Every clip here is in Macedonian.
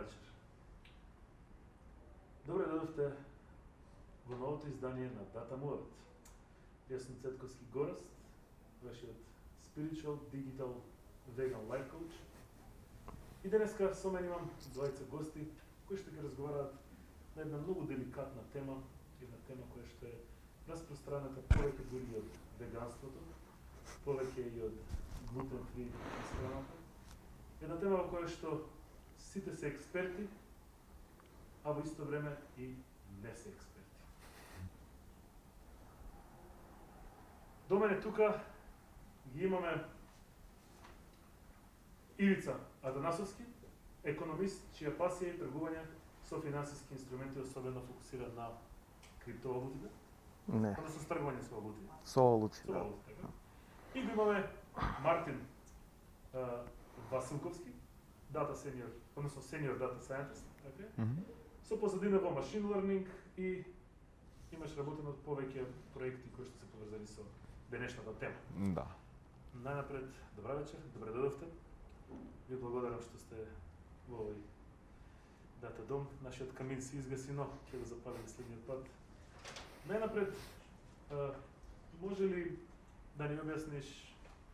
вечер. Добре дојдовте во новото издание на Data Mode. Јас сум Цетковски Гораст, вашиот Spiritual Digital Vegan Life Coach. И денеска со мен имам двајца гости кои што ќе разговараат на една многу деликатна тема, една тема која што е распространета повеќе дури од веганството, повеќе и од глутен фри исхраната. Една тема во која што сите се експерти, а во исто време и не се експерти. До мене тука ги имаме Ивица Атанасовски, економист, чија пасија е тргување со финансиски инструменти, особено фокусиран на криптовалутите. Не. Односно со тргување со валути. Со валути, Со да. валути, така. И го имаме Мартин Василковски, data senior, односно senior data scientist, така е. Со позадина во machine learning и имаш работено повеќе проекти кои што се поврзани со денешната тема. Да. Најнапред, добра вечер, добре дојдовте. Ви благодарам што сте во овој дата дом. Нашиот камин се изгаси, но ќе го запалиме следниот пат. Најнапред, може ли да ни објасниш,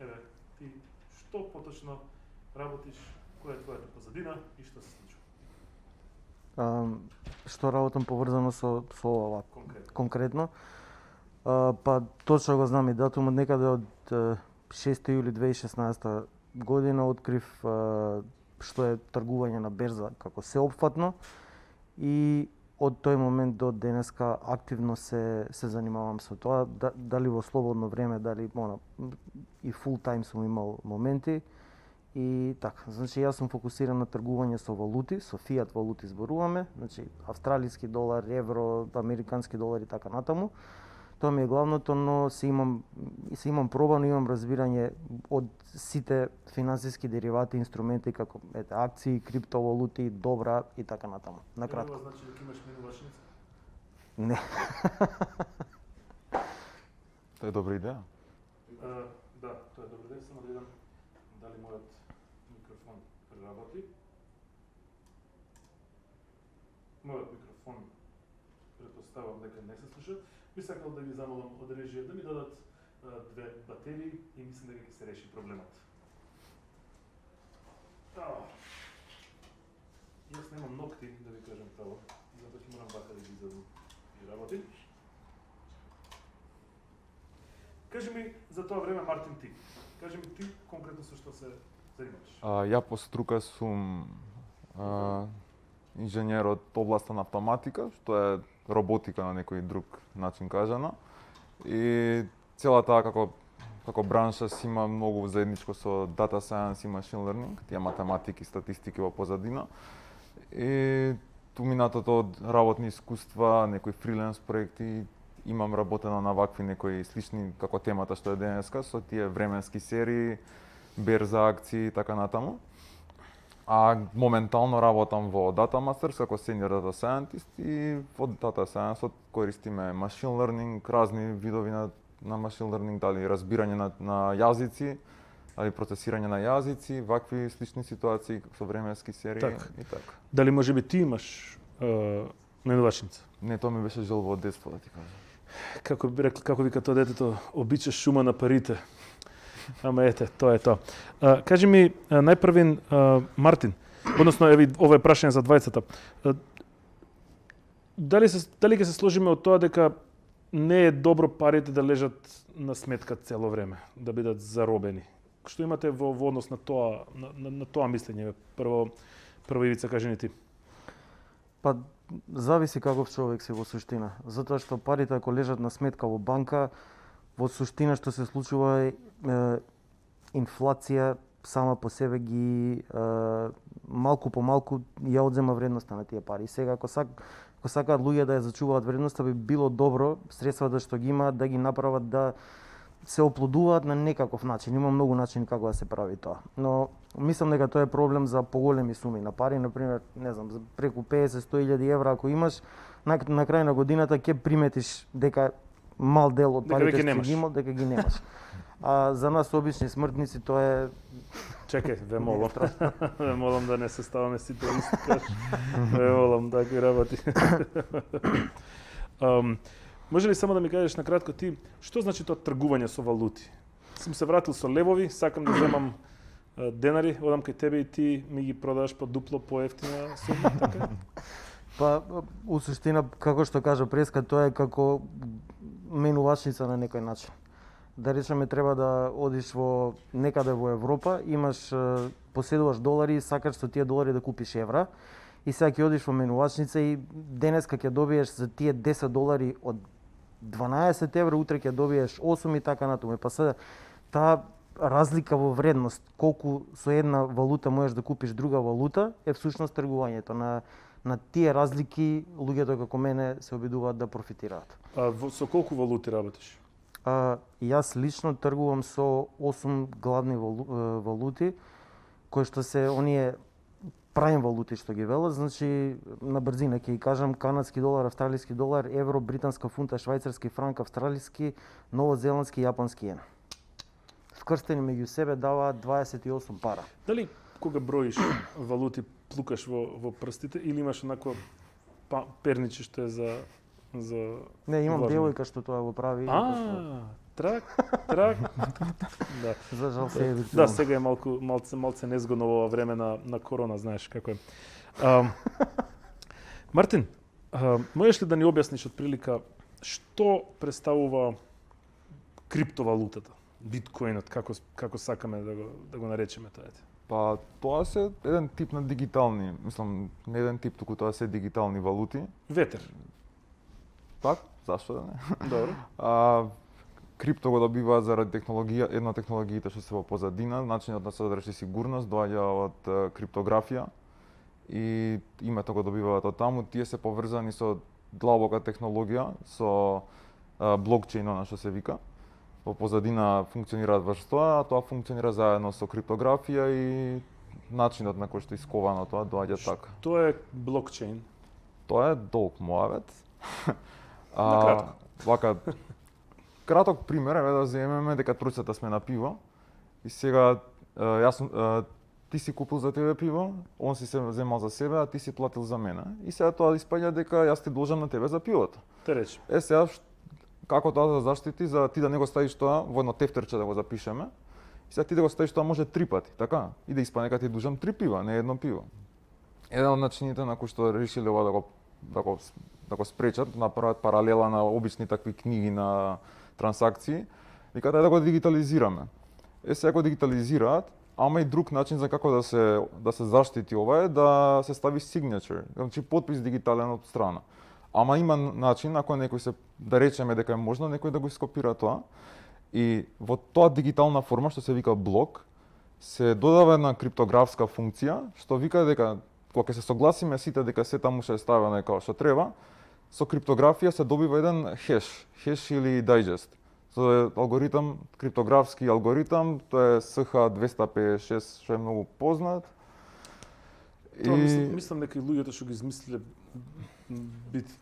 еве, ти што поточно работиш, која е твојата позадина и што се случува? Што работам поврзано со ова Конкретно. конкретно. Па точно го знам и датумот, некаде од 6 јули 2016 година открив што е тргување на берза како сеопфатно и од тој момент до денеска активно се занимавам со тоа, дали во слободно време, дали и фул тајм сум имал моменти. И така, значи јас сум фокусиран на тргување со валути, со фиат валути зборуваме, значи австралиски долар, евро, американски долар и така натаму. Тоа ми е главното, но се имам пробано, имам разбирање од сите финансиски деривати, инструменти како акции, криптовалути, добра и така натаму. Накратко. Ова значи дека имаш минувачница? Не. Тоа е добра идеја. Да, тоа е добра идеја, само да видам дали мојот микрофон работи. Мојот микрофон претпоставувам дека не се слуша. Би сакал да ги замолам од режија да ми дадат две батерии и мислам дека ќе се реши проблемот. Јас немам ногти, да ви кажам право, затоа ќе морам вака да ги изедам и работи. Кажи ми за тоа време, Мартин, ти. Кажи ми ти конкретно со што се занимаваш. Ја по струка сум инженер од областа на автоматика, што е роботика на некој друг начин кажано. И цела таа како бранша си има многу заедничко со data science и machine learning, тие математики и статистики во позадина. И туминатото од работни искуства, некои фриленс проекти, имам работено на вакви некои слични како темата што е денеска, со тие временски серии, берза акции и така натаму. А моментално работам во Data Masters како senior data scientist и во Data Science користиме machine learning, разни видови на machine learning, дали разбирање на јазици, дали процесирање на јазици, вакви слични ситуации со временски серии и така. Дали може би ти имаш менувачница? Не, тоа ми беше желба од детство, да ти кажам. Како вика тоа детето, обичаш шума на парите. Ама ете, тоа е тоа. Кажи ми, најпрвин, Мартин, односно, еви, ова е прашање за двајцата. Дали ќе се сложиме од тоа дека не е добро парите да лежат на сметка цело време, да бидат заробени? Што имате во однос на тоа, на тоа мислење? Прво Ивица, кажи ни ти. Па зависи каков човек си во суштина, затоа што парите ако лежат на сметка во банка, во суштина што се случува е инфлација сама по себе ги малку по малку ја одзема вредноста на тие пари. Сега ако сакаат луѓе да ја зачуваат вредноста, би било добро средствата што ги имаат да ги направат да се оплодуваат на некаков начин. Има многу начини како да се прави тоа. Но мислам дека тоа е проблем за поголеми суми на пари, например, не знам, за преку 50-100.000 евра ако имаш, на крај на годината ќе приметиш дека мал дел од парите што ги имал, дека ги немаш. А за нас обични смртници тоа е Чекај, ве молам. Ве молам да не се ставаме сите исти каш. Ве молам, такви работи. Може ли само да ми кажеш на кратко ти, што значи тоа тргување со валути? Сум се вратил со левови, сакам да земам денари, одам кај тебе и ти ми ги продаваш по дупло поевтина сума, така? па у суштина како што кажа Преска, тоа е како менувачница на некој начин. Да речеме треба да одиш во некаде во Европа, имаш поседуваш долари и сакаш со тие долари да купиш евра. И сега ќе одиш во менувачница и денеска ќе добиеш за тие 10 долари од 12 евра, утре ќе добиеш 8 и така натаму. Па сега таа разлика во вредност, колку со една валута можеш да купиш друга валута, е всушност тргувањето. На тие разлики луѓето како мене се обидуваат да профитираат. Со колку валути работиш? Јас лично тргувам со 8 главни валути, кои што се оние праим валути што ги велат, значи на брзина ќе ги кажам канадски долар, австралиски долар, евро, британска фунта, швајцарски франк, австралиски, новозеландски, јапонски јен. Вкрстени меѓу себе даваат 28 пара. Дали кога броиш валути плукаш во прстите или имаш онако перниче што е за Не, имам влажно? девојка што тоа го прави. Трак. Да. За жал се е виртуално. Да, сега е малце незгодно во ова време на корона, знаеш како е. Мартин, можеш ли да ни објасниш отприлика што представува криптовалутата, биткоинот, како сакаме да го наречеме тоа? Па тоа се еден тип на дигитални, мислам, не еден тип, туку тоа се дигитални валути. Ветер. Так, зашто да не? Добро. Крипто го добиваат заради една од технологиите што се во позадина, начинот на се да реши сигурност доаѓа од криптографија и името го добиваат од таму. Тие се поврзани со длабока технологија, со блокчейн, она што се вика. Во позадина функционираат врз тоа, а тоа функционира заедно со криптографија и начинот на кој што е исковано тоа доаѓа така. Тоа е блокчейн. Тоа е долг муавет. Накратко. Вака, краток пример е да земеме дека тројцата сме на пиво и сега ти си купил за тебе пиво, он си се земал за себе, а ти си платил за мене. И сега тоа испаѓа дека јас ти должам на тебе за пивото. Те речи. Сега како тоа да заштити за ти да не го ставиш тоа во едно тефтерче да го запишеме. И сега ти да го ставиш тоа може 3 пати, така? И да испадне дека ти должам 3 пива, не едно пиво. Еден од начините на кои што решиле ова да го спречат, направат паралела на обични такви книги на трансакции, викаат да го дигитализираме. Сега го дигитализираат, ама и друг начин за како да се заштити ова е да се стави signature, значи потпис дигитален од страна. Ама има начин ако некој се да речеме дека е можно некој да го скопира тоа и во тоа дигитална форма што се вика блок се додава една криптографска функција што вика дека кога ќе се согласиме сите дека се таму ќе е ставено како што треба, со криптографија се добива еден хеш или дайджест. Тоа е алгоритам, криптографски алгоритам, тоа е SH256 што е многу познат. Тоа мислам дека и луѓето што го измислиле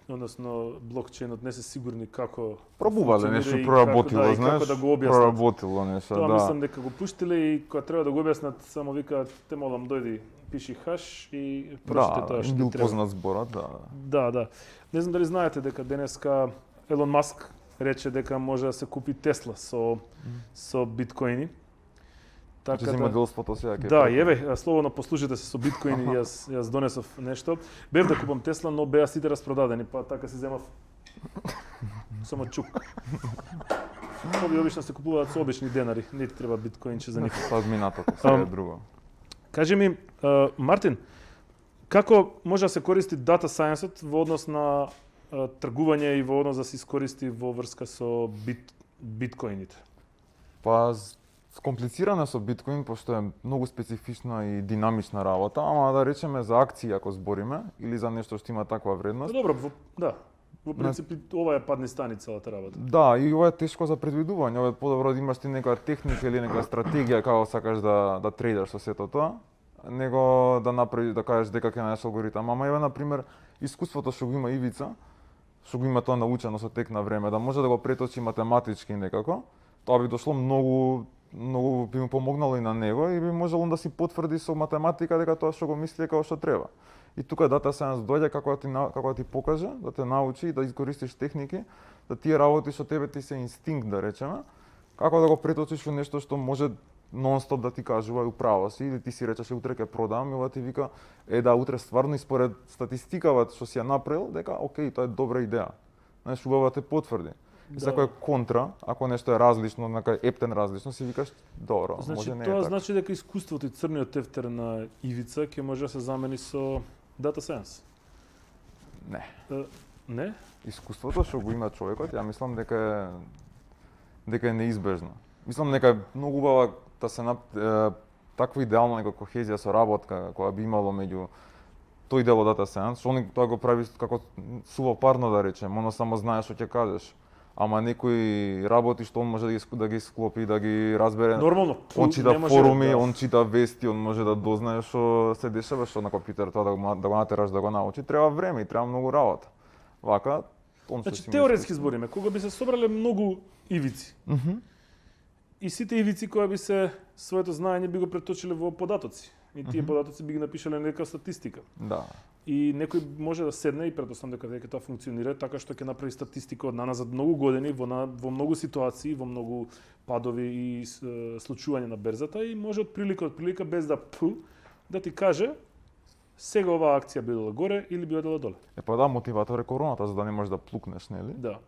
односно блокчейнот не се сигурни како пробувале нешто, функционира и проработило, како знаеш, да го објаснат. проработило нешто, Тоа да. мислам дека го пуштиле и кога треба да го објаснат, само викаат те молам дојди, пиши хаш и прочите тоа што бил ти треба. познат зборот, да. Да. Не знам дали знаете дека денеска Елон Маск рече дека може да се купи Тесла со биткоини. Така да зема делството сега ќе. Да, еве, слободно послушайте се со биткоини, јас донесов нешто. Бев да купам Тесла, но беа сите распродадени, па така се земав само чук. Овие обично се купуваат со обични денари, не ти треба биткоинче за никој. Па минатото се е друго. Кажи ми, Мартин, како може да се користи дата сајенсот во однос на тргување и во однос да се искористи во врска со биткоините? Па скомплицирана со биткоин, пошто е многу специфична и динамична работа, ама да речеме за акции ако збориме, или за нешто што има таква вредност. Добро, во принцип ова е падни стани целата работа. Да, и ова е тешко за предвидување, ова е подобро да имаш ти некоја техника или некоја стратегија како сакаш да трейдаш со сето тоа, него да направиш, да кажеш дека ќе најдеш алгоритам. Ама еве на пример искуството што го има Ивица, што го има тоа научено со тек на време, да може да го преточи математички некако, тоа би дошло многу би му помогнало и на него и би можело да си потврди со математика дека тоа што го мисли е како што треба. И тука Data Science доаѓа како да ти покаже, да те научи да искористиш техники, да тие работи што тебе ти се инстинкт да речеме, како да го преточиш во нешто што може нон-стоп да ти кажува и управо си, или ти си речеш утре ќе продам, и ова ти вика да утре стварно и според статистикава што си ја направил дека окей, тоа е добра идеја. Знаеш, убаво те потврди. И ако е контра, ако нешто е различно, нека ептен различно, си викаш добро, значи, може не е тоа така. значи дека искуството и црниот тефтер на ивица ќе може да се замени со Data Science. Не. Не? Искуството што го има човекот, ја мислам дека е неизбежно. Мислам дека е многу убава да се таква идеална нека кохезија со работка која би имало меѓу тој дел од Data Science, што тоа го прави како сувопарно да речем, оно само знае што ќе кажеш. Ама некои работи што он може да ги склопи, да ги разбере. Нормално. Он чита форуми, он чита вести, он може да дознае што се дешава, што на компјутер тоа да го натераш да го научи, треба време и треба многу работа. Вака, он што значи, си теоретски збориме, кога би се собрале многу ивици. И сите ивици кои би се своето знаење би го преточиле во податоци. И тие податоци би ги напишале нека статистика. Да. И некој може да седне и претпоставам дека тоа функционира така што ќе направи статистика од наназад многу години во многу ситуации, во многу падови и случувања на берзата и може од прилика без да ти каже сега оваа акција би одела горе или би одела доле. Да, мотиватор е короната за да не можеш да плукнеш, нели? Да.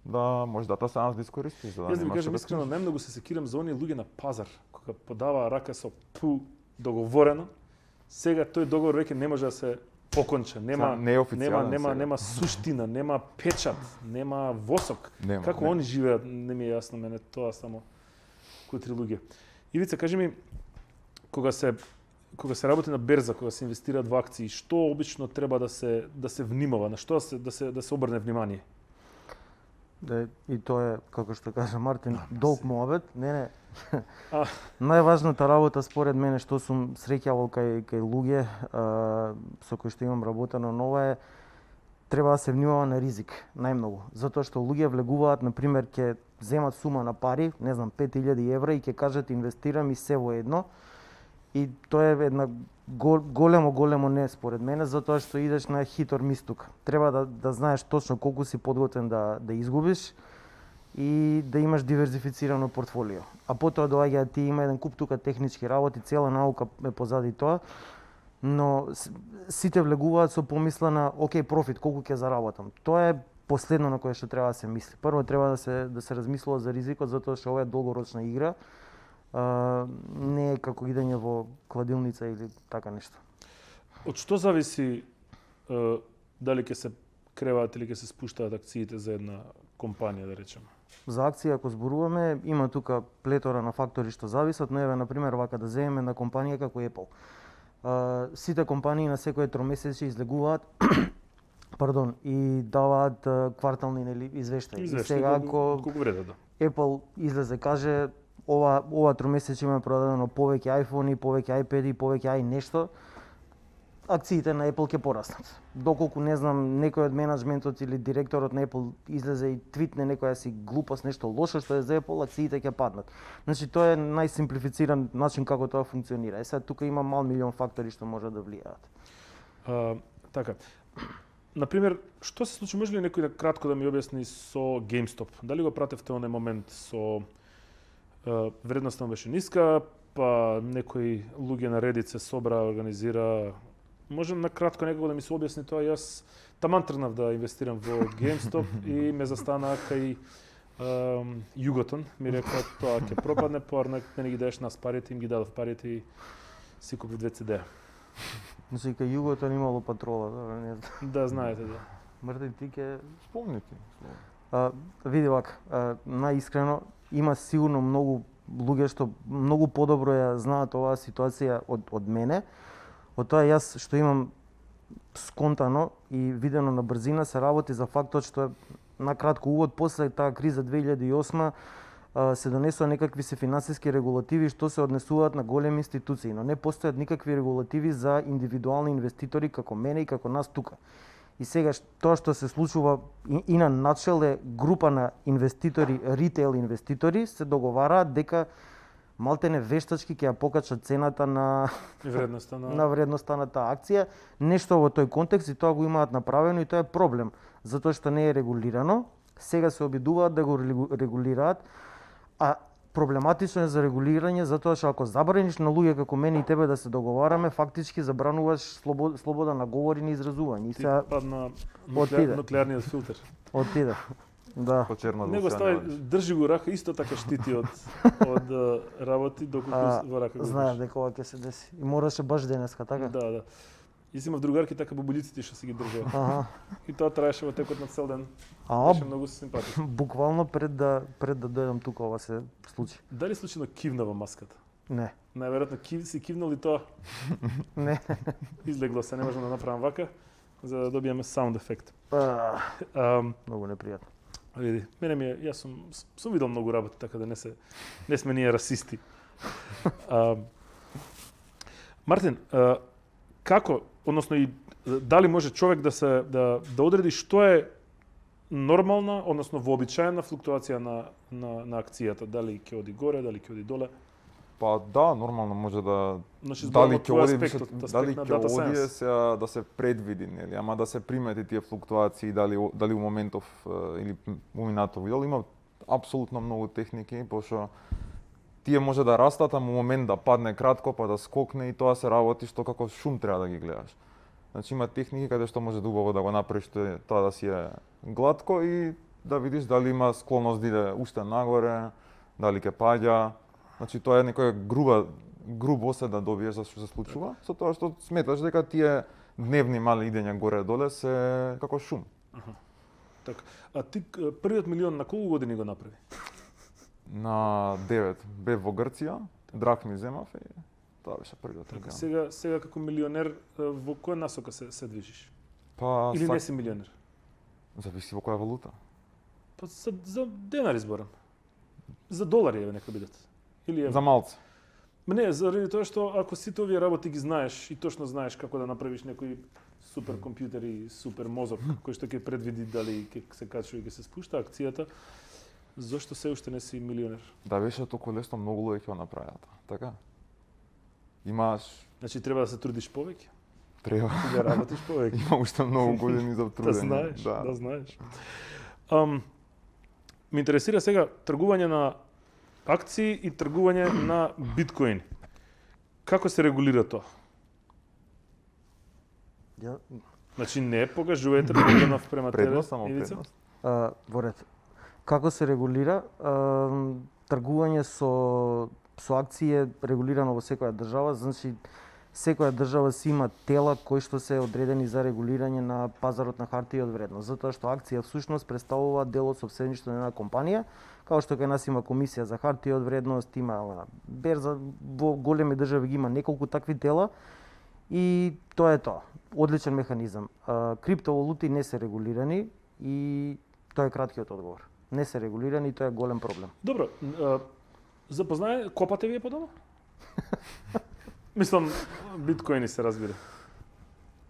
Да, може Data Science да искористиш за да Јас да ви немаш кажам искрено, најмногу се секирам за оние луѓе на пазар кога подаваа рака со договорено. Сега тој договор веќе не може да се оконча, нема суштина, нема печат, нема восок. Како они живеат, не ми е јасно мене тоа, само кутри луѓе. Ивица, кажи ми, кога се работи на берза, кога се инвестираат во акции, што обично треба да се внимава, на што да се обрне внимание? И тоа е, како што кажа Мартин, долг муабет. Не. Најважната работа според мене што сум среќавал кај луѓе со кои што имам работено нова е треба да се внимава на ризик најмногу, затоа што луѓе влегуваат, на пример, ќе земат сума на пари, не знам, 5000 евра и ќе кажат инвестирам и се во едно. И тоа е една големо не според мене, затоа што идеш на хитор мистук. Треба да знаеш точно колку си подготвен да изгубиш и да имаш диверзифицирано портфолио. А потоа доаѓа ти има еден куп тука технички работи, цела наука е позади тоа, но сите влегуваат со помисла на окей, профит, колку ќе заработам. Тоа е последно на кое што треба да се мисли. Прво треба да се размислува за ризикот, затоа што ова е долгорочна игра. Не е како идење во кладилница или така нешто. Од што зависи дали ќе се креваат или ќе се спуштаат акциите за една компанија, да речеме? За акции, ако зборуваме, има тука плетора на фактори што зависат, но еве, например, вака да земеме на компанија како Apple. Сите компании на секој тромесечие излегуваат и даваат квартални извештаи. Сега колку вредат, да. Apple излезе каже ова тромесечие има продадено повеќе iPhone-и, повеќе iPad-и, повеќе нешто, акциите на Apple ќе пораснат. Доколку не знам некој од менаџментот или директорот на Apple излезе и твитне некоја си глупост, нешто лошо што е за Apple, акциите ќе паднат. Значи тоа е најсимплифициран начин како тоа функционира. Сега тука има мал милион фактори што можат да влијаат. Така. Например, што се случи, може ли некој кратко да ми објасни со GameStop? Дали го пратевте оној момент со вредноста беше ниска, па некои луѓе на Reddit се собра, организира. Можем на кратко некако да ми се објасни тоа? Јас таман тргнав да инвестирам во GameStop и ме застана кај Југотон. Ми рекла тоа ќе пропадне, порно не ги дадеш нас парите, им ги дадов парите и си купив 2 CD. Значи кај Југотон имало патрола, не знам. Да, знаете, да. Мртин, ти ќе спомнити. Види вака, најискрено има сигурно многу луѓе што многу подобро ја знаат оваа ситуација од мене. Од тоа јас што имам сконтано и видено на брзина се работи за фактот што на кратко увод после таа криза 2008 се донесоа некакви се финансиски регулативи што се однесуваат на големи институции, но не постојат никакви регулативи за индивидуални инвеститори како мене и како нас тука. И сега тоа што се случува и на начел е група на инвеститори, ритейл инвеститори се договараат дека малтене вештачки ќе ја покачат цената на Вредноста на вредноста на таа акција, нешто во тој контекст и тоа го имаат направено и тоа е проблем, затоа што не е регулирано. Сега се обидуваат да го регулираат, а проблематично е за регулирање затоа што ако забраниш на луѓе како мене и тебе да се договараме, фактички забрануваш слобода на говорење и изразување. И сега падна отиде. нуклеарниот филтер. отиде. Да. По черно Него стави, држи го рака, исто така штити од работи доколку во рака го Знаев држи. дека ова ќе се деси. И мораше баш денеска, така? Да. И си имав другарки така бубулиците што си ги држеа. Аха. И тоа траеше во текот на цел ден. А, Беше многу симпатично. буквално пред да дојдам тука ова се случи. Дали случајно кивна во маската? Не. Најверојатно си кивнал и тоа Не. излегло се, не можам да направам вака за да добиеме саунд ефект. Многу непријатно. Види, мене ми е, јас сум видел многу работи, така да не сме ние расисти. Мартин, како, односно и дали може човек да одреди што е нормална, односно вообичаена флуктуација на акцијата, дали ќе оди горе, дали ќе оди доле? Па да, нормално може да Значи, дали зборувам ќе од твој оди аспект, више- од дали аспект на ќе дата оди е science. сега да се предвиди, нели, ама да се примети тие флуктуации дали у моментов или у минатов видел има апсолутно многу техники, пошто тие може да растат, ама у момент да падне кратко, па да скокне и тоа се работи што како шум треба да ги гледаш. Значи има техники каде што може убаво да го направиш тоа да си е гладко и да видиш дали има склоност да иде уште нагоре, дали ќе паѓа. Значи тоа е некоја груб осет да добиеш за што се случува, со тоа што сметаш дека тие дневни мали идења горе-доле се како шум. Така. А ти првиот милион на колку години го направи? На 9 бев во Грција, драхми земав и тоа беше првиот Така, регион. сега како милионер во која насока се движиш? Па Или не си милионер? зависи во која валута. Па за денари зборам. За долари нека бидат. Или евро. За малце. Ма не, заради тоа што ако сите овие работи ги знаеш и точно знаеш како да направиш некој супер компјутер и супер мозок кој што ќе предвиди дали ќе се качува и ќе се спушта акцијата, зошто се уште не си милионер? Да беше толку лесно, многу луѓе ќе го направат. Така? Имаш Значи треба да се трудиш повеќе, треба и да работиш повеќе. има уште многу години за трудење. Да знаеш, да знаеш. Ме интересира сега тргување на акции и тргување на биткоин. Како се регулира тоа? Ја, Значи не покажувате предност према Предност, само Ивица? предност. во ред. Како се регулира? Тргување со акции е регулирано во секоја држава, значи секоја држава си има тела кои што се одредени за регулирање на пазарот на хартија од вредност, затоа што акција всушност представува дел од сопственичество на една компанија, како што кај нас има комисија за хартија од вредност, има берза, во големи држави ги има неколку такви тела и тоа е тоа. Одличен механизам. Криптовалути не се регулирани и тоа е краткиот одговор. Не се регулирани и тоа е голем проблем. Добро, запознае, копате вие по дома? Мислам, биткоини се разбира.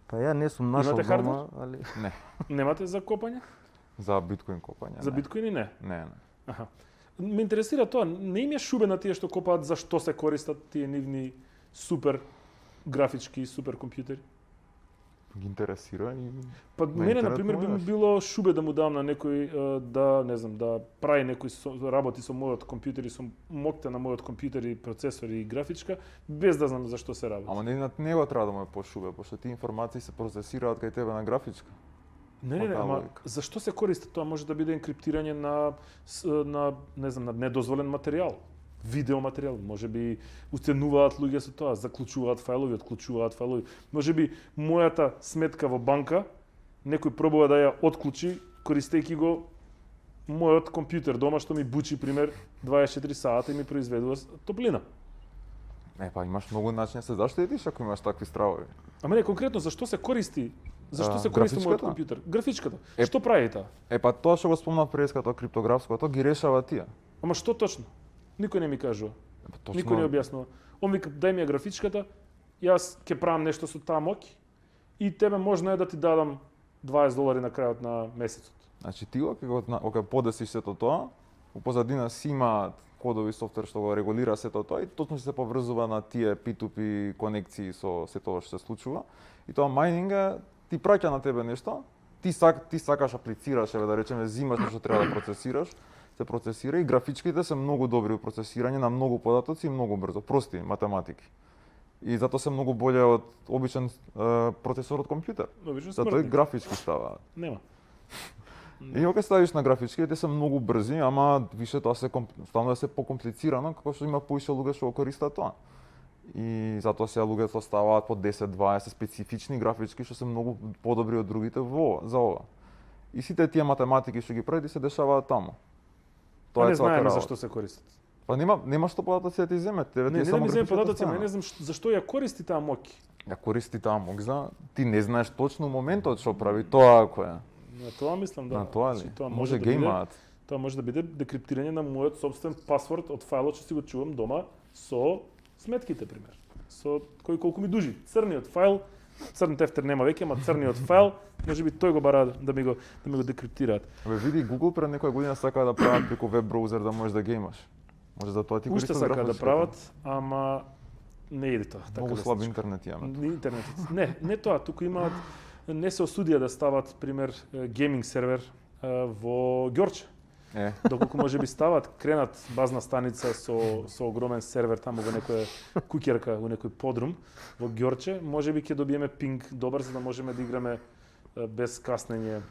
Па ја не сум нашол Имате дома, али Не, Немате за копање? за биткоин копање. За не. биткоини не. Не. Аха. Ме интересира тоа, не им е шубе на тие што копаат за што се користат тие нивни супер графички супер компјутери? Ги интересира и Па На мене на интернет пример би ми можеш. било шубе да му дам на некој да не знам да прави некои работи со мојот компјутер и со мокта на мојот компјутер и процесор и графичка без да знам за што се работи. ама не на него треба да му е пошубе, пошто тие информации се процесираат кај тебе на графичка. Не, Таа ама логика. зашто се користи тоа? Може да биде енкриптирање на не знам, на недозволен материјал, видео материјал, може би уценуваат луѓе со тоа, заклучуваат фајлови, отклучуваат фајлови. Може би мојата сметка во банка некој пробува да ја отклучи користејќи го мојот компјутер дома што ми бучи пример 24 сата и ми произведува топлина. Па имаш многу начини да се заштитиш ако имаш такви стравови. Ама не конкретно зашто се користи? Зашто се користи мојот графичката? компјутер? Графичката. Е, Што прави таа? Па тоа што го спомнав пред тоа криптографското, ги решава тие. Ама што точно? Никој не ми кажува. Точно, Никој не објаснува. Он вика, дај ми ја графичката, јас ќе правам нешто со таа моќ и тебе можно е да ти дадам $20 на крајот на месецот. Значи ти кога подесиш сето тоа, у позадина си имаат кодови софтвер што го регулира сето тоа и точно се поврзува на тие P2P конекции со сето што се случува. И тоа майнинг ти праќа на тебе нешто, ти сакаш аплицираш, да речеме, зимаш што треба да процесираш, се процесира и графичките се многу добри у процесирање на многу податоци и многу брзо, прости математики. И затоа се многу боле од обичен процесор од компјутер. Затоа и графички ставаат. Нема. И кога ставиш на графички, те се многу брзи, ама више тоа ставно се покомплицирано, како што има поише луѓе што го користат тоа. И затоа се луѓето ставаат по 10-20 специфични графички што се многу подобри од другите за ова. И сите тие математики што ги прави се дешаваат таму. Тоа не знаеме зашто се користат. Па нема што податоци да ти земат. Не да ми земе податоци, не знам зашто ја користи таа моќ. Ја користи таа моќ, ти не знаеш точно моментот што прави тоа ако е. На тоа мислам да. На тоа ли? Тоа може да геймаат. Тоа може да биде декриптирање на мојот собствен пасворд од фајлот што си го чувам дома со сметките пример. Со кој колку ми дужи. Црниот фајл, црн тефтер нема веќе, ама црниот фајл, можеби тој го бара да ми го декриптираат. Види Google пред некоја година сака да прават преку веб браузер да можеш да геймаш. Може да тоа ти користиш графичката. Уште сака да прават, ама не иде тоа. Многу слаб интернет имаме. Интернетот. Не тоа, туку имаат не се осудија да стават пример гейминг сервер во Ѓорче. Доколку може би стават, кренат базна станица со огромен сервер таму во некоја куќерка, во некој подрум во Ѓорче, може би ќе добиеме пинг добар за да можеме да играме без каснење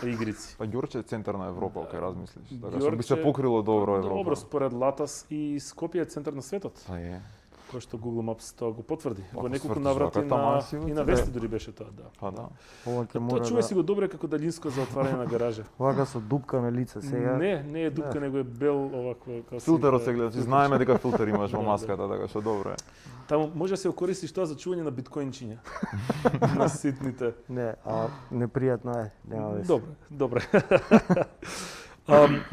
игрици. Па Ѓорче е центар на Европа, кога размислиш. Така што би се покрило добро Европа. Добро, според Латас и Скопје е центар на светот. Па е. Кој што Google Maps тоа го потврди. Во неколку наврати и на вести дури беше тоа, да. Па да. Тоа чува си го добре како далинско за отварање на гаража. Вака со дупка на лице сега. Не е дупка, него е бел овакво како филтерот се гледа, знаеме дека филтер имаш во маската, така што добро е. Таму може да се користиш тоа за чување на биткоинчиња. На ситните. Не, непријатно е, нема веќе. Добре.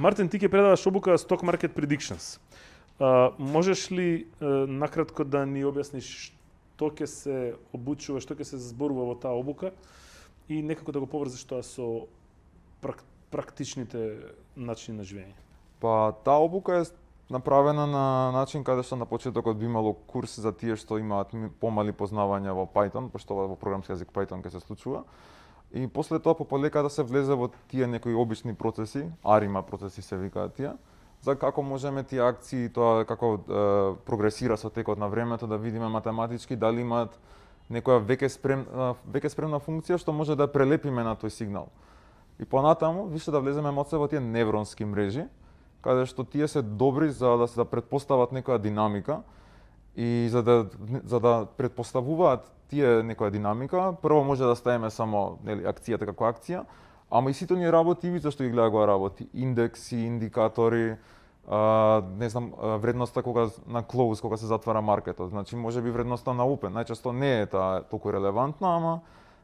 Мартин, ти ќе предаваш обука Stock Market Predictions. Можеш ли накратко да ни објасниш што ќе се обучува, што ќе се зборува во таа обука и некако да го поврзеш тоа со практичните начини на живење? Па таа обука е направена на начин каде што на почетокот би имало курс за тие што имаат помали познавања во Python, пошто во програмски јазик Python ќе се случува. И после тоа пополека да се влезе во тие некои обични процеси, ARIMA процеси се викаат тие, за како можеме тие акции, тоа како прогресира со текот на времето, да видиме математички дали имаат некоја веќе спремна функција што може да прелепиме на тој сигнал. И понатаму више да влеземе моцне во тие невронски мрежи, каде што тие се добри за да се предпостават некоја динамика и за да предпоставуваат тие некоја динамика, прво може да ставиме само акцијата како акција, ама и сите оние работи ви зашто ги гледа го работи, индекси, индикатори, не знам, вредноста кога на close, кога се затвара маркетот. Значи може би вредноста на open, најчесто не е таа толку релевантна, ама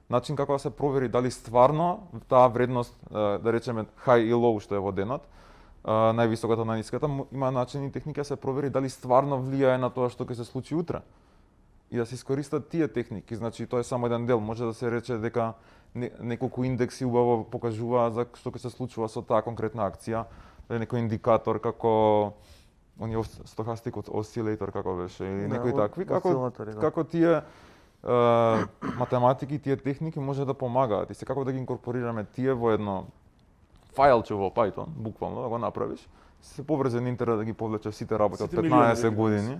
начин како да се провери дали стварно таа вредност, да речеме high и low што е во денот, највисоката на ниската, има начин и техника да се провери дали стварно влијае на тоа што ќе се случи утре. И да се искористат тие техники, значи тоа е само еден дел, може да се рече дека неколку индекси убаво покажуваат за што ќе се случува со таа конкретна акција, некој индикатор како оние стохастик осцилатор како беше или некои такви, како тие математики, тие техники може да помагаат и се како да ги инкорпорираме тие во едно фајлче во Python, буквално да го направиш, се поврзен интернет да ги повлече сите работи од 15 години.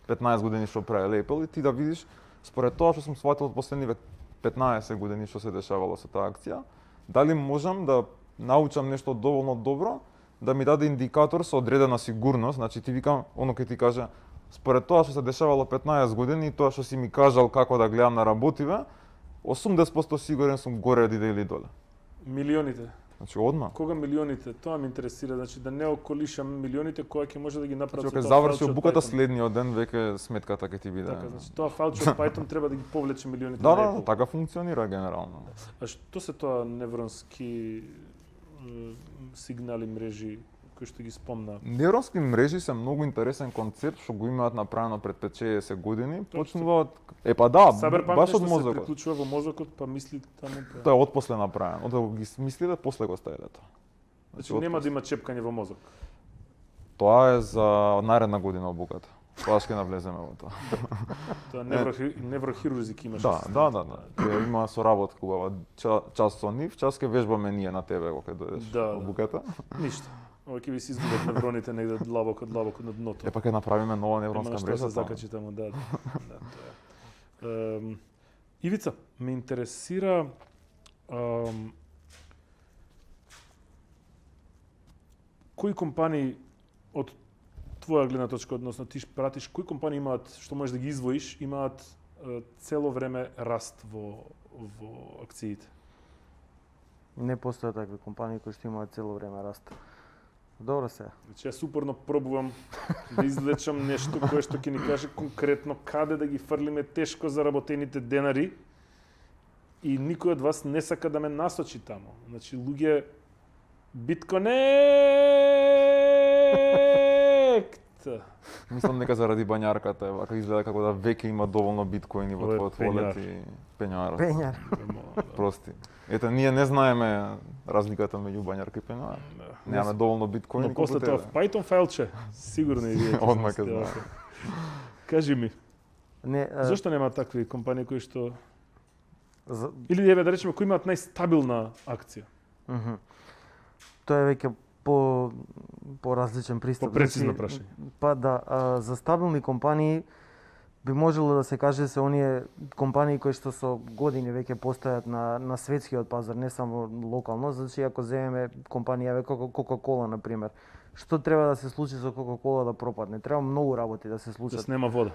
15 години што прави Apple и ти да видиш според тоа што сум сватил од последниве 15 години што се дешавало со таа акција, дали можам да научам нешто доволно добро да ми даде индикатор со одредена сигурност, значи ти викам, оно ке ти кажа, според тоа што се дешавало 15 години и тоа што си ми кажал како да гледам на работиве, 80% сигурен сум горе или доле. Милионите. Значи одма. Кога милионите? Тоа ме интересира, значи да не околишам милионите кога ќе може да ги направи со тоа. Кога заврши обуката следниот ден веќе сметката ќе ти биде. Така, значи тоа фајлче од Python треба да ги повлече милионите. Да, така функционира генерално. А што се тоа невронски сигнали, мрежи кои што ги спомна. Невронски мрежи се многу интересен концепт што го имаат направено пред 5-60 години. Почнуваат па да, Cyberpunk баш од нешто се мозокот. приклучува во мозокот, па мисли таму. Па. Тоа е отпосле направено. Од да го ги смислиле, после го ставиле тоа. Значи нема да има чепкање во мозок. Тоа е за наредна година обуката. Тоа ќе навлеземе во тоа. Тоа неврохирурзик имаш. Да. Ќе има соработка убава. Час со нив, час ќе вежбаме ние на тебе кога дојдеш Да. обуката. Ништо. Ова ќе ви се изгубат невроните негде длабоко на дното. Епа ќе направиме нова невронска Нема мрежа. што се закачи таму, да. Тоа е. Ивица, ме интересира кои компании од твоја гледна точка, односно ти пратиш, кои компании имаат, што можеш да ги издвоиш, имаат цело време раст во акциите? Не постојат такви компании кои што имаат цело време раст. Добро се. Значи јас упорно пробувам да извлечам нешто кое што ќе ни каже конкретно каде да ги фрлиме тешко заработените денари и никој од вас не сака да ме насочи таму. Значи луѓе битконект. Мислам дека заради бањарката е вака изгледа како да веќе има доволно биткоини во Ова е твојот волет и пењарот. Пењар. Прости. Ете, ние не знаеме разликата меѓу бањарка и пењар. Немаме доволно биткоини. Но после тоа в Python фајлче, сигурно и вие. Одма ќе знае. Кажи ми, Не, зашто нема такви компании кои што за, или еве да речеме кои имаат најстабилна акција? мгм. Тоа е веќе по различен пристап. По-прецизно Значи, прашање. Па да, за стабилни компании би можело да се каже се оние компании кои што со години веќе постојат на светскиот пазар, не само локално. Значи ако земеме компанија како Coca-Cola на пример, што треба да се случи со Coca-Cola да пропадне? Треба многу работи да се Да случат. снема вода.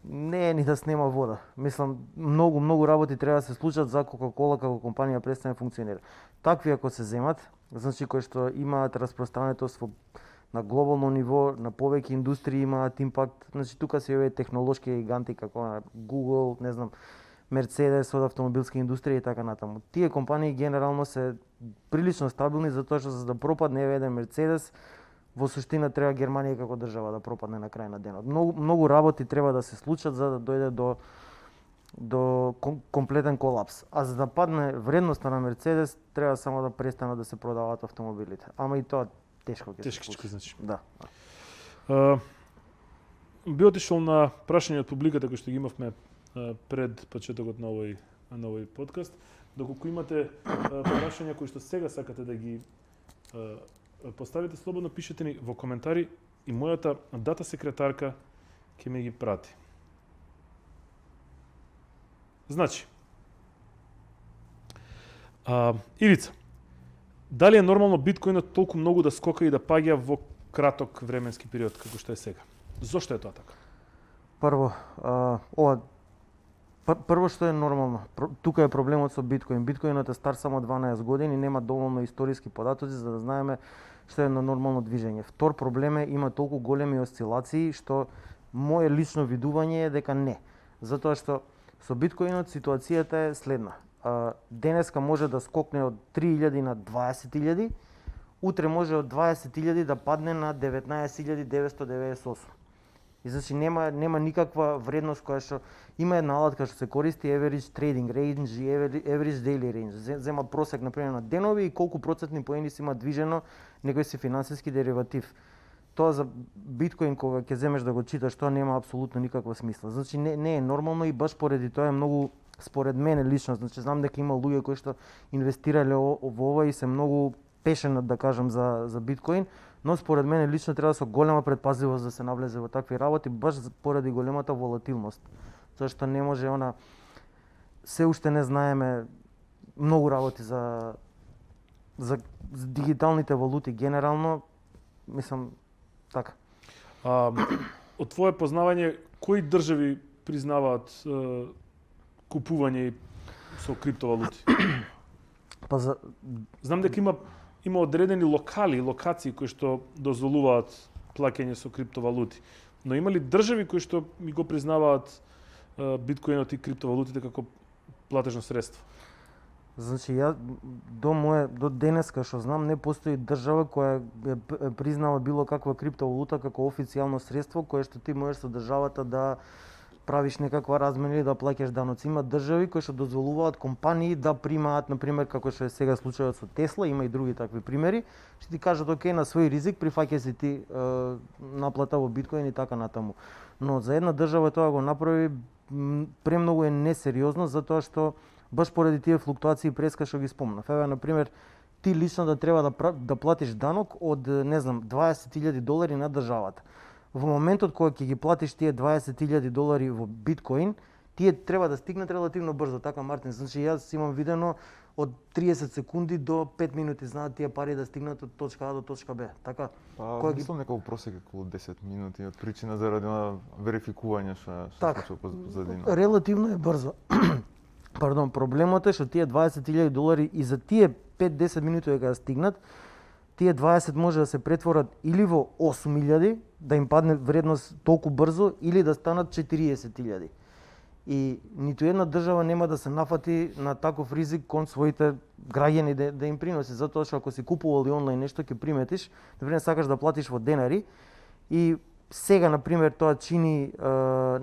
Не е ни да снема вода. Мислам, многу работи треба да се случат за Coca-Cola како компанија престане функционира. Такви ако се земат, значи кои што имаат распространетост на глобално ниво, на повеќе индустрии имаат импакт, значи тука се овие технолошки гиганти како на Google, не знам, Mercedes од автомобилска индустрија и така натаму. Тие компании генерално се прилично стабилни затоа што за да пропадне еве еден Mercedes, во суштина треба Германија како држава да пропадне на крај на денот. Многу работи треба да се случат за да дојде до комплетен колапс. А за да падне вредноста на Мерцедес, треба само да престанат да се продаваат автомобилите. Ама и тоа тешко ќе се Тешкичко случи. значи. Да. Би отишол на прашање од публиката кои што ги имавме пред почетокот на овој подкаст. Доколку имате прашања кои што сега сакате да ги поставите, слободно пишете ни во коментари и мојата дата секретарка ќе ме ги прати. Значи, Ивица, дали е нормално биткоинот толку многу да скока и да паѓа во краток временски период како што е сега? Зошто е тоа така? Прво, прво што е нормално, тука е проблемот со биткоин. Биткоинот е стар само 12 години, нема доволно историски податоци за да знаеме што е на нормално движење. Втор проблем е има толку големи осцилации што моје лично видување е дека не. Затоа што со биткоинот ситуацијата е следна. Денеска може да скокне од 3000 на 20.000, утре може од 20.000 да падне на 19.998. И значи нема никаква вредност која што има една алатка што се користи average trading range и average daily range. Зема просек на пример на денови и колку процентни поени се има движено некој си финансиски дериватив. Тоа за биткоин кога ќе земеш да го читаш, тоа нема апсолутно никаква смисла. Значи не е нормално и баш поради тоа е многу според мене лично, значи знам дека има луѓе кои што инвестирале во ова и се многу пешенат да кажам за биткоин, но според мене лично треба со голема претпазливост да се навлезе во такви работи баш поради големата волатилност. Зашто не може се уште не знаеме многу работи за дигиталните валути генерално, мислам така. Од твое познавање, кои држави признаваат купување со криптовалути? Знам дека има одредени локации кои што дозволуваат плаќање со криптовалути. Но има ли држави кои што ми го признаваат биткоинот и криптовалутите како платежно средство? Значи до денеска што знам не постои држава која е признава било каква криптовалута како официјално средство кое што ти можеш со државата да правиш некаква размена или да плаќаш даноци. Има држави кои што дозволуваат компании да примаат, например, како што е сега случајот со Тесла, има и други такви примери, што ти кажат окей на свој ризик прифаќај си ти наплата во биткоин и така натаму. Но за една држава тоа го направи премногу е несериозно затоа што баш поради тие флуктуации преска што ги спомнав. Еве на пример ти лично да треба да платиш данок од не знам $20,000 на државата. Во моментот кога ќе ги платиш тие $20,000 во биткоин, тие треба да стигнат релативно брзо, така Мартин. Значи јас имам видено од 30 секунди до 5 минути знаат тие пари да стигнат од точка А до точка Б. Така Па, мислам дека во просек околу 10 минути од причина заради на верификување што се случува позадина. Релативно е брзо. Пардон, проблемот е што тие $20,000 и за тие 5-10 минути кога стигнат, тие 20 може да се претворат или во 8.000, да им падне вредност толку брзо, или да станат 40.000. И ниту една држава нема да се нафати на таков ризик кон своите граѓани да им приноси, затоа што ако си купувал и онлайн нешто ќе приметиш, например сакаш да платиш во денари и сега например тоа чини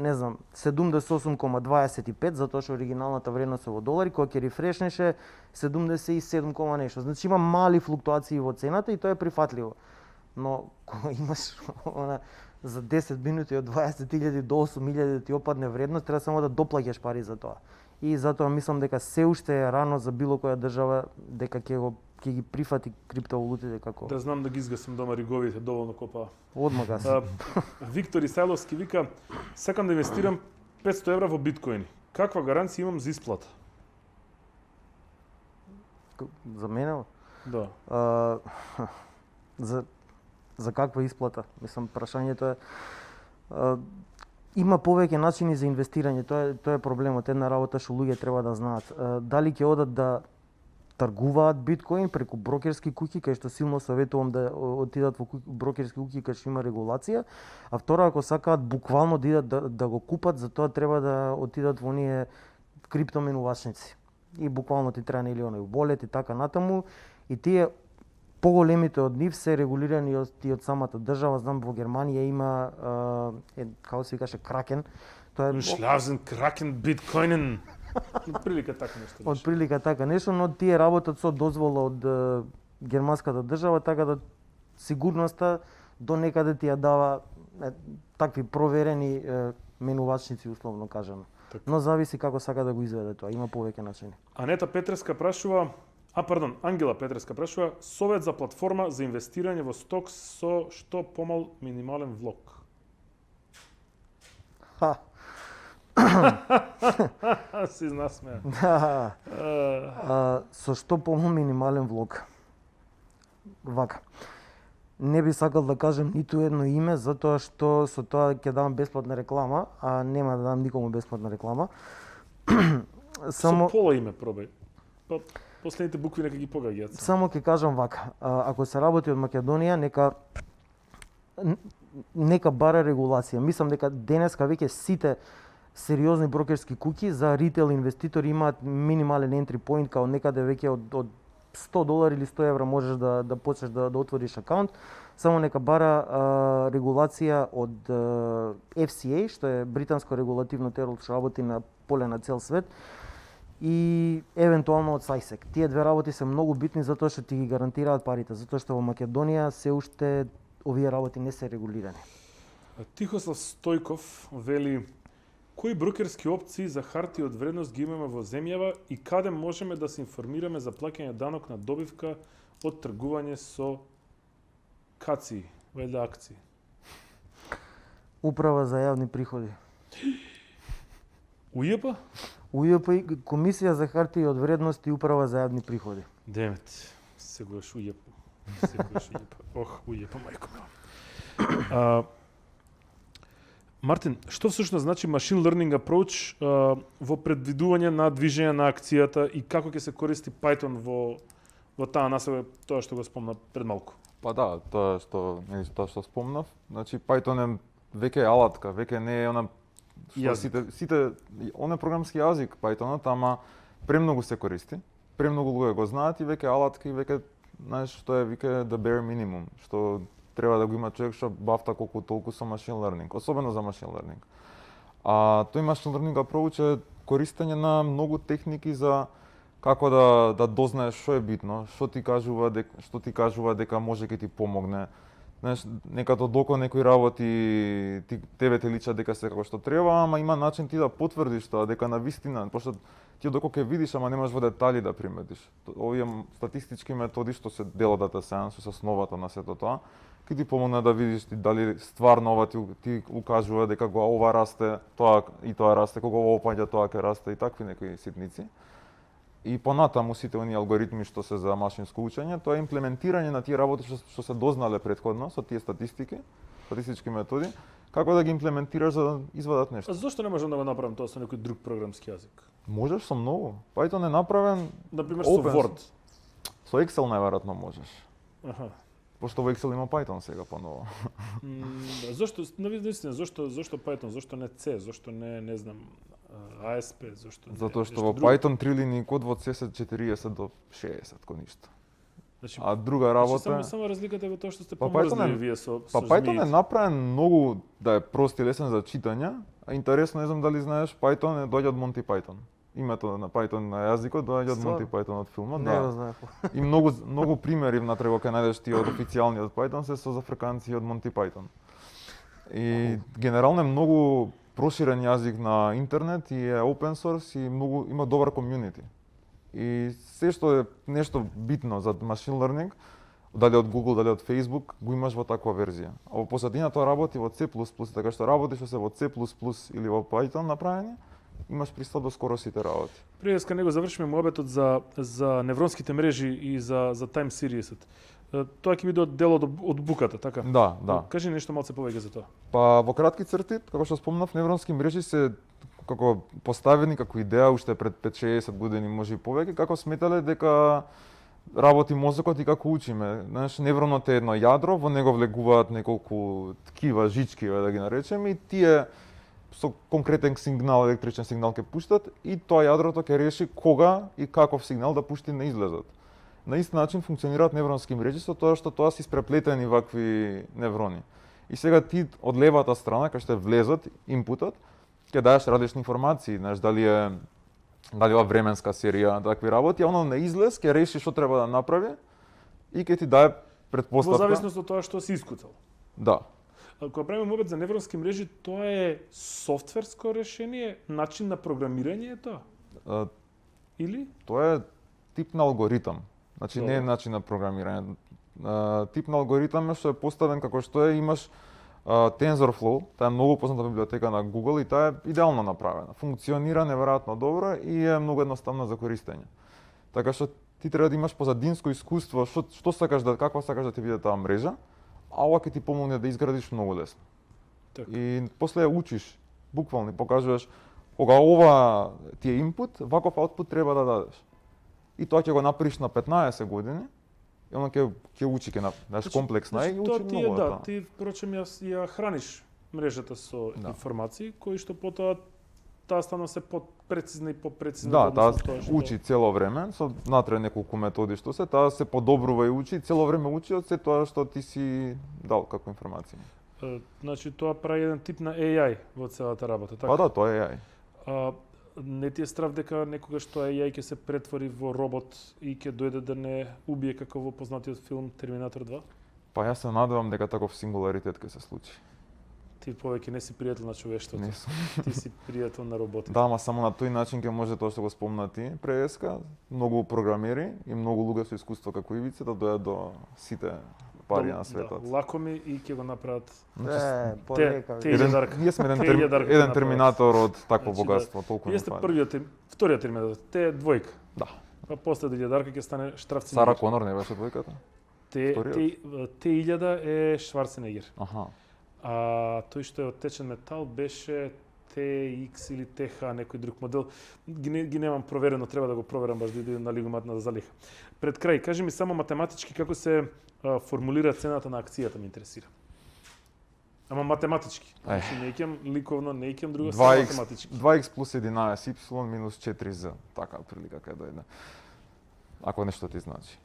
не знам 78,25 затоа што оригиналната вредност е во долари, кога ќе рефрешнеше 77, нешто. Значи има мали флуктуации во цената и тоа е прифатливо. Но кога имаш за 10 минути од 20.000 до 8.000 ти опадне вредност, треба само да доплаќаш пари за тоа. И затоа мислам дека се уште е рано за било која држава дека ќе ги прифати криптовалутите како. Да знам да ги изгасам дома риговите, доволно копа. Одма гас. Виктор Исајловски вика: сакам да инвестирам 500 евра во биткоини. Каква гаранција имам за исплата? За мене? Да. За каква исплата? Мислам, прашањето е има повеќе начини за инвестирање, тоа е проблемот, една работа што луѓе треба да знаат. Дали ќе одат да тргуваат биткоин преку брокерски куќи, кај што силно советувам да отидат во брокерски куќи кај што има регулација, а второ ако сакаат буквално да идат да го купат, за тоа треба да отидат во оние криптоменувачници. И буквално ти треба или оној волет и така натаму, и тие поголемите од нив се регулирани од самата држава. Знам во Германија има како се викаше Кракен. Тоа е Шлавзен Кракен биткоинен. Отприлика така нешто. Отприлика така нешто, но тие работат со дозвола од германската држава, така да сигурноста до некаде ти ја дава такви проверени менувачници условно кажано. Так. Но зависи како сака да го изведе тоа, има повеќе начини. Ангела Петреска прашува совет за платформа за инвестирање во сток со што помал минимален влог. Си насмеа. Да. Со што помал минимален влог? Вака. Не би сакал да кажем ниту едно име, затоа што со тоа ќе дам бесплатна реклама, а нема да дам никому бесплатна реклама. Само со пола име пробај. Последните букви нека ги погаѓаат. Само ќе кажам вака, ако се работи од Македонија, нека бара регулација. Мислам дека денеска веќе сите сериозни брокерски куќи за ритейл инвеститори имаат минимален entry point, као некаде веќе од $100 или 100 евра можеш да почнеш да отвориш акаунт. Само нека бара регулација од FCA, што е британско регулативно тело што работи на поле на цел свет, и евентуално од SAISEC. Тие две работи се многу битни затоа што ти ги гарантираат парите, затоа што во Македонија се уште овие работи не се регулирани. Тихослав Стојков вели: кои брокерски опции за харти од вредност ги имаме во земјава и каде можеме да се информираме за плаќање данок на добивка од тргување со каци, вајде акции? Управа за јавни приходи. УЈП? УЈП и Комисија за хартии од вредност и Управа за јавни приходи. Демет, сегаш УЈП. Ох, УЈП, мајко мила. Мартин, што всушност значи machine learning approach во предвидување на движење на акцијата и како ќе се користи Python во таа насока, тоа што го спомна пред малку? Па да, тоа што спомнав, значи Python е веќе алатка, веќе не е она што сите он е програмски јазик Pythonот, ама премногу се користи. премногу луѓе го знаат и веќе алатки, веќе знаеш што е вика the bare minimum, што треба да го има човек што бафта колку толку со machine learning, особено за machine learning. А тој machine learning approach е користење на многу техники за како да дознаеш што е битно, што ти кажува дека може ќе ти помогне. Знаеш, некато доко некои работи тебе те личат дека се како што треба, ама има начин ти да потврдиш тоа дека навистина, пошто ти доко ќе видиш, ама немаш во детали да приметиш. Овие статистички методи што се дел од data science со основата на сето тоа, ќе ти помогне да видиш дали стварно ова ти укажува дека ова расте, тоа и тоа расте, кога ова опаѓа тоа ќе расте и такви некои ситници. И понатаму сите оние алгоритми што се за машинско учење, тоа е имплементирање на тие работи што се дознале претходно со тие статистички методи, како да ги имплементираш за да извадат нешто. А зошто не можам да го направам тоа со некој друг програмски јазик? Можеш со многу. Python е направен Например со Word. Со Excel најверојатно можеш. Аха. Пошто во Excel има Python сега поново. Зошто навистина зошто Python, зошто не C, зошто не знам ASP, зошто не? Затоа што во Python 3 линии код во C се 40 до 60 кон ништо. Значи, А друга работа само разликата е во тоа што сте Па помрзли вие со Python е змиите. направен многу да е прост и лесен за читање, а интересно, не знам дали знаеш, Python доаѓа од Monty Python. Името на Python на јазикот доаѓа од Monty Python од филмот, Не го да. знаев. И многу примери внатре во ќе најдеш ти од официјалниот Python се со зафрканци од Monty Python. И генерално е многу проширен јазик на интернет и е open source и има добар community. И се што е нешто битно за machine learning, дали од Google, дали од Facebook, го имаш во таква верзија. А во позадина тоа работи во C++, така што работи што се во C++ или во Python направени, имаш пристап до скоро сите работи. Пред да него завршиме муабетот за невронските мрежи и за time series-от. Тоа ќе биде дел од буката, така? Да. Кажи нешто малце повеќе за тоа. Па во кратки црти, како што спомнав, невронски мрежи се како поставени како идеја уште пред 5-60 години, може и повеќе, како сметале дека работи мозокот и како учиме. Знаеш, невроното е едно јадро, во него влегуваат неколку ткива, жички, да ги наречеме, и тие со конкретен сигнал, електричен сигнал ќе пуштат и тоа јадрото ќе реши кога и каков сигнал да пушти на излезот. На ист начин функционираат невронски мрежи со тоа што тоа се испреплетени вакви неврони. И сега ти од левата страна, кај што е влезот, инпутот, ќе даеш различни информации, знаеш, дали ова временска серија, такви работи, а оно на излез ќе реши што треба да направи и ќе ти даде претпоставка. Во зависност од тоа што си искуцал. Да. Кога правиме муабет за невронски мрежи, тоа е софтверско решение, начин на програмирање е тоа? Или? Тоа е тип на алгоритам. Значи не е Добро. начин на програмирање. Тип на алгоритам е што е поставен како што е, имаш TensorFlow, таа е многу позната библиотека на Google и таа е идеално направена. Функционира неверојатно добро и е многу едноставна за користење. Така што ти треба да имаш позадинско искуство, што сакаш каква сакаш да ти биде таа мрежа, а ова ќе ти помогне да изградиш многу лесно. Така. И после ја учиш, буквално покажуваш кога ова ти е инпут, ваков аутпут треба да дадеш. И тоа ќе го направиш на 15 години, и оно ќе учи, знаеш, комплексна и учи тоа ти е, многу. да, ти впрочем ја храниш мрежата со информации кои што потоа таа стана се попрецизна и попрецизна. Да, во таа однос на тоа што... учи цело време, со натре неколку методи што се, таа се подобрува и учи, цело време учи од се тоа што ти си дал како информација. Значи тоа прави еден тип на AI во целата работа, така? Па да, тоа е AI. Не ти е страв дека некогаш тоа AI ќе се претвори во робот и ќе дојде да не убие како во познатиот филм Терминатор 2? Па јас се надевам дека таков сингуларитет ќе се случи. Ти повеќе не си пријател на човештвото. Не сум. Ти си пријател на роботите. Да, ама само на тој начин ќе може тоа што го спомна ти преска, многу програмери и многу луѓе со искуство како Ивица да дојдат до сите пари на светот. Да, лако ми и ќе го направат. Полека. Ние сме илјадарка еден направат. терминатор од такво Значи, богатство, толку Вие сте вториот терминатор, те двојка. Да. Па после до илјадарка ќе стане Штрафценегер. Сара Конор не беше двојката? Те вториот? 1000 е Шварценегер. Аха. А тој што е од течен метал беше TX или TH, некој друг модел. Ги немам проверено, треба да го проверам баш да идем на лигумат на залиха. Пред крај, кажи ми само математички како се формулира цената на акцијата, ме интересира. Ама математички. Значи не ќам ликовно, не ќам друго, само 2x, математички. 2x плюс 11y минус 4z, така прилика кај дојде. ако нешто ти значи.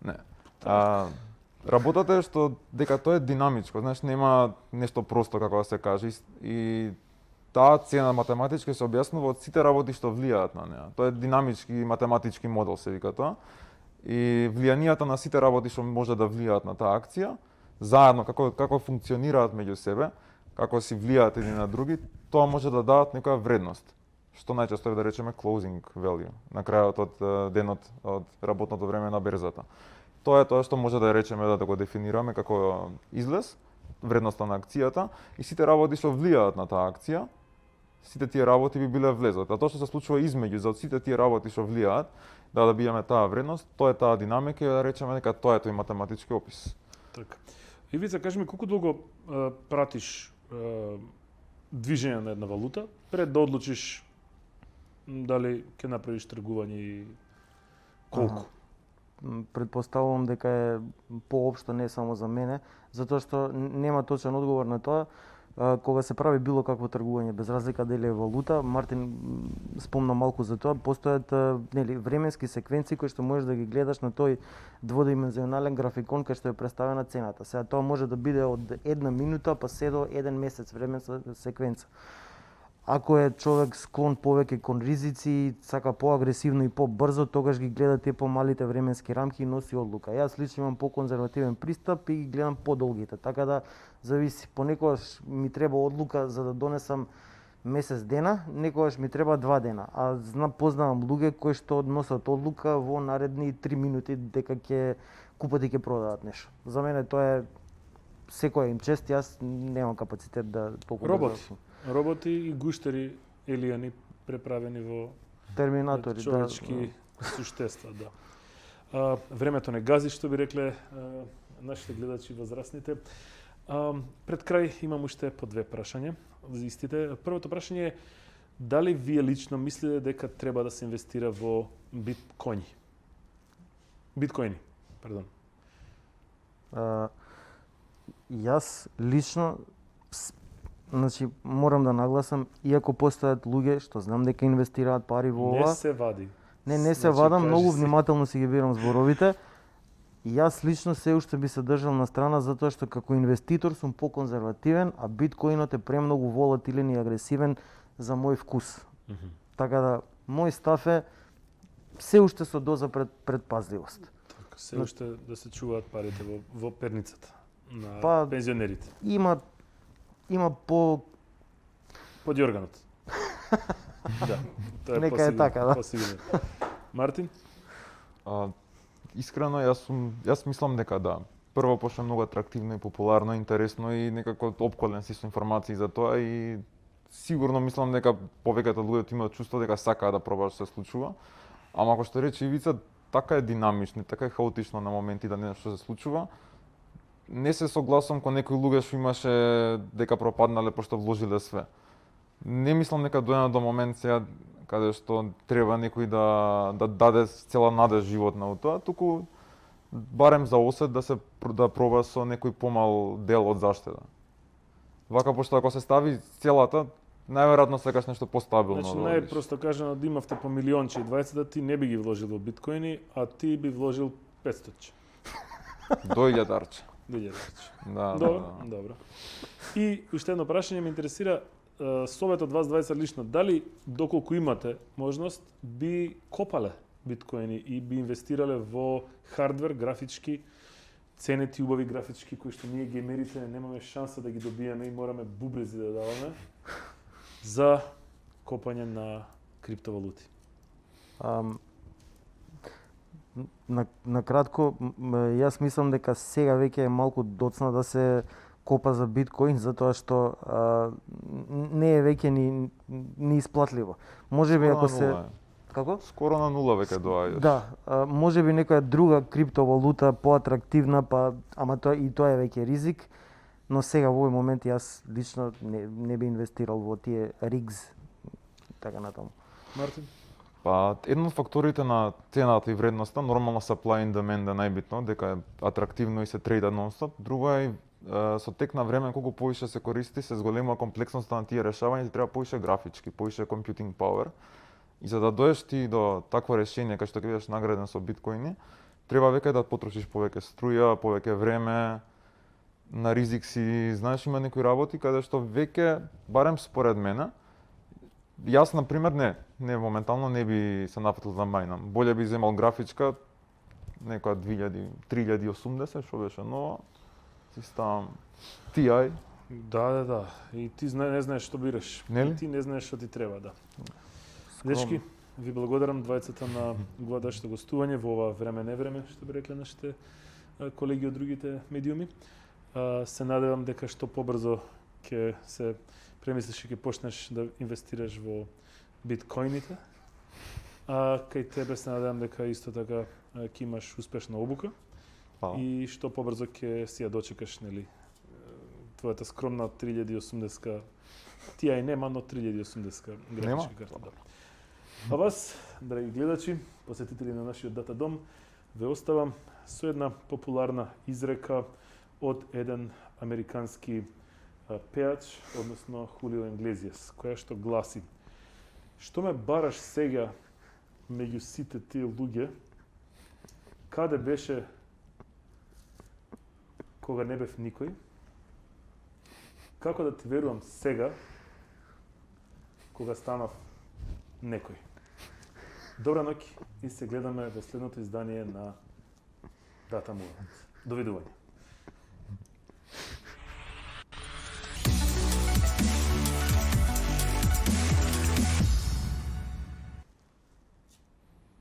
Не. Така. Работата е што дека тоа е динамичко, знаеш, нема нешто просто како да се каже и таа цена математички се објаснува од сите работи што влијаат на неа. Тоа е динамички математички модел се вика тоа. И влијанијата на сите работи што може да влијаат на таа акција, заедно како функционираат меѓу себе, како си влијаат едни на други, тоа може да дадат некоја вредност. Што најчесто е да речеме closing value, на крајот од денот од работното време на берзата. Тоа е тоа што може да речеме да го дефинираме како излез, вредноста на акцијата и сите работи што влијаат на таа акција, сите тие работи би биле влезот. А тоа што се случува измеѓу за сите тие работи што влијаат, да добиеме таа вредност, тоа е таа динамика и да речеме дека тоа е тој математички опис. Така. Ивица, кажи ми колку долго пратиш движење на една валута пред да одлучиш дали ќе направиш тргување и колку? Предпоставувам дека е поопшто, не само за мене, затоа што нема точен одговор на тоа. Кога се прави било какво тргување, без разлика дали е валута, Мартин спомна малку за тоа, постојат временски секвенции кои што можеш да ги гледаш на тој дводимензионален графикон кај што е представена цената. Сега тоа може да биде од една минута па се до еден месец временска секвенца. Ако е човек склон повеќе кон ризици, сака поагресивно и побрзо, тогаш ги гледа тие помалите временски рамки и носи одлука. Јас лично имам поконзервативен пристап и ги гледам подолгите, така да зависи. Понекогаш ми треба одлука за да донесам месец дена, некогаш ми треба 2 дена. А познавам луѓе кои што носат одлука во наредни 3 минути дека ќе купат и ќе продадат нешто. За мене тоа е секоја им чест, јас немам капацитет да толку Роботи и гуштери елијани преправени во терминатори, човечки суштества, да. Времето не гази, што би рекле нашите гледачи возрастните. Пред крај имам уште по 2 прашања за истите. Првото прашање е дали вие лично мислите дека треба да се инвестира во биткоини? Биткоини, пардон. Јас лично морам да нагласам, иако постојат луѓе што знам дека инвестираат пари во ова. Не се вади. Не се вадам, многу внимателно си ги бирам зборовите. Јас лично се уште би се држал на страна затоа што како инвеститор сум поконзервативен, а биткоинот е премногу волатилен и агресивен за мој вкус. Така да, мој став е се уште со доза предпазливост. Така, се уште да се чуваат парите во перницата на пензионерите. Има под јорганот. Да, тоа е нека е така, да. Посигурно. Мартин? Искрено, јас мислам дека да. Прво, пошто е многу атрактивно и популарно, интересно и некако опколен си со информации за тоа и сигурно мислам дека повеќето луѓе имаат чувство дека сакаат да пробаат што се случува. Ама ако што рече Ивица, така е динамично, така е хаотично на моменти да не што се случува. Не се согласувам кон некои луѓе што имаше дека пропаднале пошто вложиле све. Не мислам дека дојде до момент сега каде што треба некој да даде цела надеж животна во тоа, туку барем за осет да проба со некој помал дел од заштеда. Вака пошто ако се стави целата, најверојатно сакаш нешто постабилно. Значи најпросто кажано да имавте по милионче и 20, ти не би ги вложил во биткоини, а ти би вложил 500. Дојде дарче. Да. Добро. И уште едно прашање ме интересира, совет од вас двајца лично, дали доколку имате можност би копале биткоини и би инвестирале во хардвер, графички, ценети убави графички кои што ние геймерите немаме шанса да ги добиеме и мораме бубрези да даваме за копање на криптовалути? На кратко, јас мислам дека сега веќе е малку доцна да се копа за биткоин, затоа што не е веќе ни исплатливо. Можеби ако се како? Скоро на нула веќе доаѓаш. Да, можеби некоја друга криптовалута поатрактивна, ама тоа е веќе ризик, но сега во овој момент јас лично не би инвестирал во тие RIGS така натаму. Мартин? Еден од факторите на цената и вредноста, нормално supply and demand е најбитно, дека е атрактивно и се трейда нон-стоп. Друго е со тек на време колку повише се користи, се зголема комплексноста на тие решавања, ти треба повише графички, повише computing power. И за да доеш ти до такво решение кај што ќе бидеш награден со биткоини, треба веќе да потрошиш повеќе струја, повеќе време, на ризик си, знаеш, има некои работи каде што веќе, барем според мене, јас на пример не моментално не би се нафатил за мајнам. Боле би земал графичка некоја 3080 што беше нова. Си ставам TI. Да. И ти не знаеш што бираш. Нели? И ти не знаеш што ти треба, да. Дечки, ви благодарам двајцата на годашто гостување во ова време, што би рекле нашите колеги од другите медиуми. Се надевам дека што побрзо ќе се премислиш и ќе почнеш да инвестираш во биткоините. Кај тебе се надевам дека исто така ќе имаш успешна обука. Фала. И што побрзо ќе си ја дочекаш, нели, твојата скромна 3080 TI нема, но 3080 графичка карта. Да. А вас, драги гледачи, посетители на нашиот Дата Дом, ве оставам со една популарна изрека од еден американски пеач, односно Хулио Иглезиас, која што гласи: "Што ме бараш сега меѓу сите тие луѓе, каде беше кога не бев никој? Како да ти верувам сега, кога станав некој?" Добра ноќ и се гледаме во следното издание на Дата Мурат. Довидување.